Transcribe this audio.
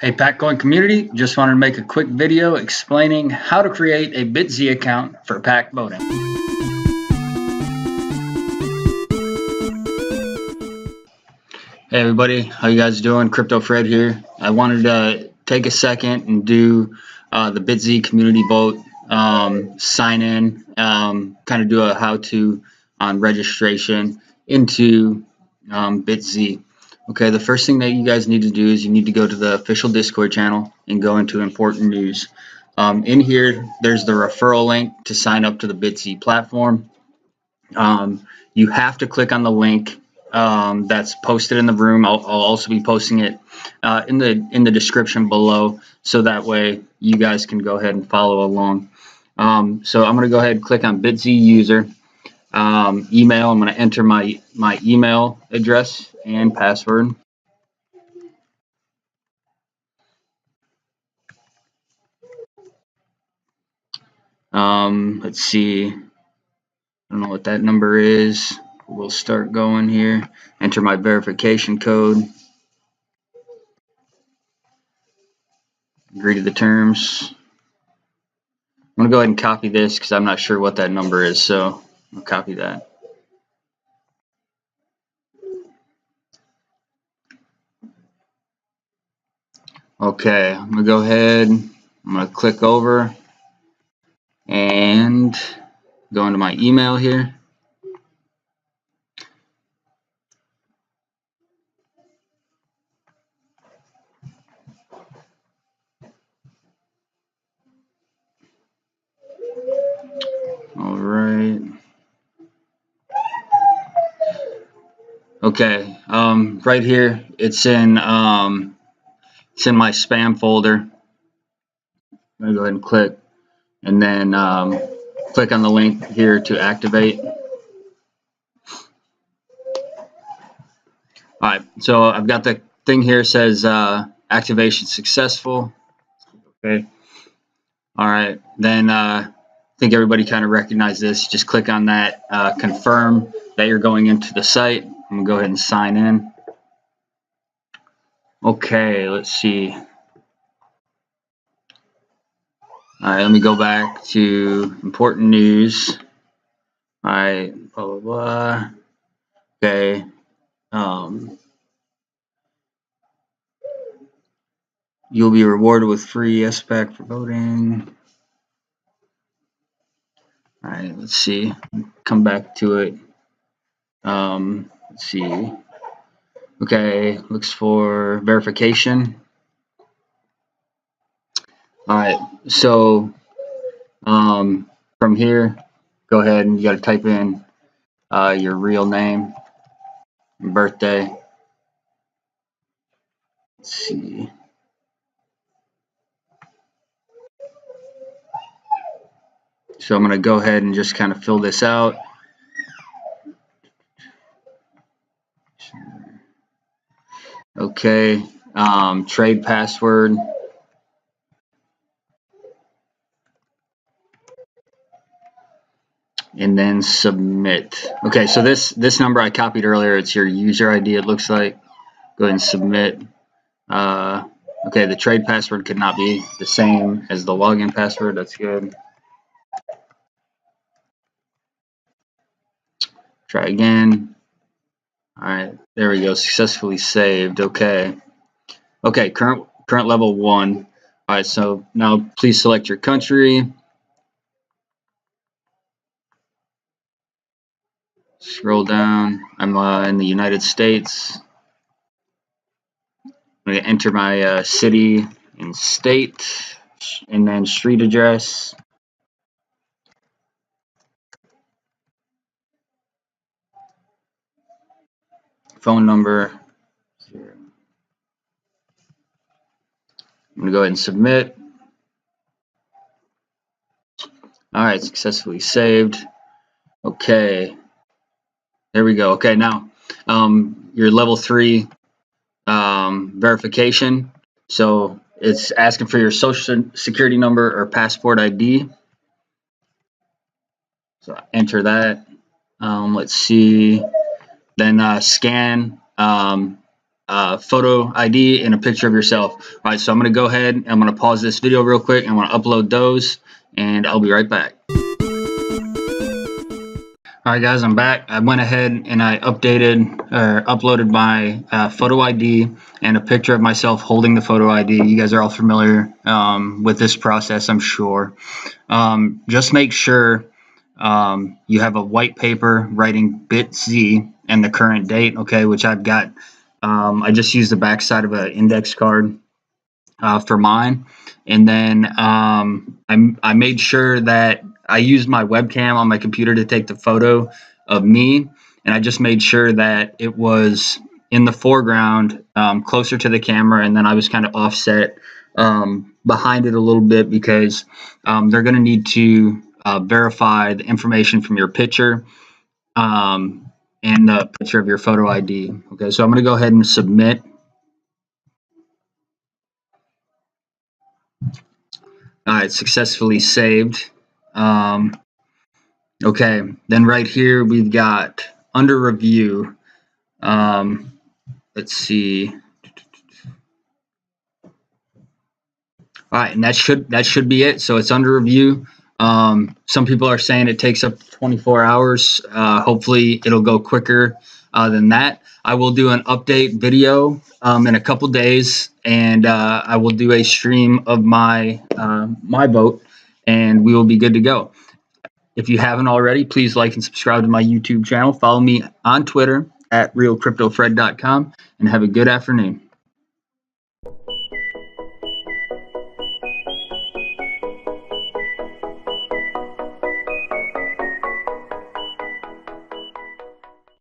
Hey PAC going community, just wanted to make a quick video explaining how to create a BitZ account for PAC voting. Hey everybody, how you guys doing? Crypto Fred here. I wanted to take a second and do the BitZ community vote, sign in, kind of do a how-to on registration into BitZ. Okay, the first thing that you guys need to do is you need to go to the official Discord channel and go into important news. In here, there's the referral link to sign up to the BitZ platform. You have to click on the link that's posted in the room. I'll also be posting it in the description below, so that way you guys can go ahead and follow along. So I'm going to go ahead and click on BitZ user. Email, I'm going to enter my email address and password. Let's see, I don't know what that number is. We'll start going here. Enter my verification code. Agree to the terms. I'm going to go ahead and copy this because I'm not sure what that number is, so I'll copy that. Okay, I'm going to go ahead, I'm going to click over and go into my email here. All right. Okay, right here, it's in my spam folder. I'm going to go ahead and click, and then click on the link here to activate. Alright, so I've got the thing here says activation successful. Okay. Alright, then I think everybody kind of recognized this. Just click on that, confirm that you're going into the site. I'm going to go ahead and sign in. Okay, let's see. Alright, let me go back to important news. Alright, blah, blah, blah. Okay. You'll be rewarded with free SPAC for voting. Alright, let's see. Come back to it. Let's see. Okay, looks for verification. Alright, so from here, go ahead and you got to type in your real name and birthday. Let's see. So I'm going to go ahead and just kind of fill this out. Okay, trade password. And then submit. Okay, so this number I copied earlier, it's your user ID, it looks like. Go ahead and submit. Okay, the trade password could not be the same as the login password. That's good. Try again. All right, there we go. Successfully saved. Okay. Okay, current level 1. All right, so now please select your country. Scroll down. I'm in the United States. I'm going to enter my city and state, and then street address. Phone number. I'm going to go ahead and submit. All right, successfully saved. Okay. There we go. Okay, now your level 3 verification. So it's asking for your social security number or passport ID. So enter that. Let's see. Then scan photo ID and a picture of yourself. All right, so I'm going to go ahead and I'm going to pause this video real quick. I'm going to upload those, and I'll be right back. All right, guys, I'm back. I went ahead and I uploaded my photo ID and a picture of myself holding the photo ID. You guys are all familiar with this process, I'm sure. Just make sure you have a white paper writing BitZ and the current date, okay, which I've got. I just used the back side of an index card for mine. And then I made sure that I used my webcam on my computer to take the photo of me, and I just made sure that it was in the foreground, closer to the camera, and then I was kind of offset behind it a little bit because they're going to need to verify the information from your picture and the picture of your photo ID. Okay, so I'm going to go ahead and submit. All right, successfully saved. Okay, then right here we've got under review. Let's see. All right, and that should be it. So it's under review. Some people are saying it takes up 24 hours. Hopefully it'll go quicker than that. I will do an update video in a couple days, and I will do a stream of my my vote, and we will be good to go. If you haven't already, please like and subscribe to my YouTube channel. Follow me on Twitter at realcryptofred.com, and have a good afternoon.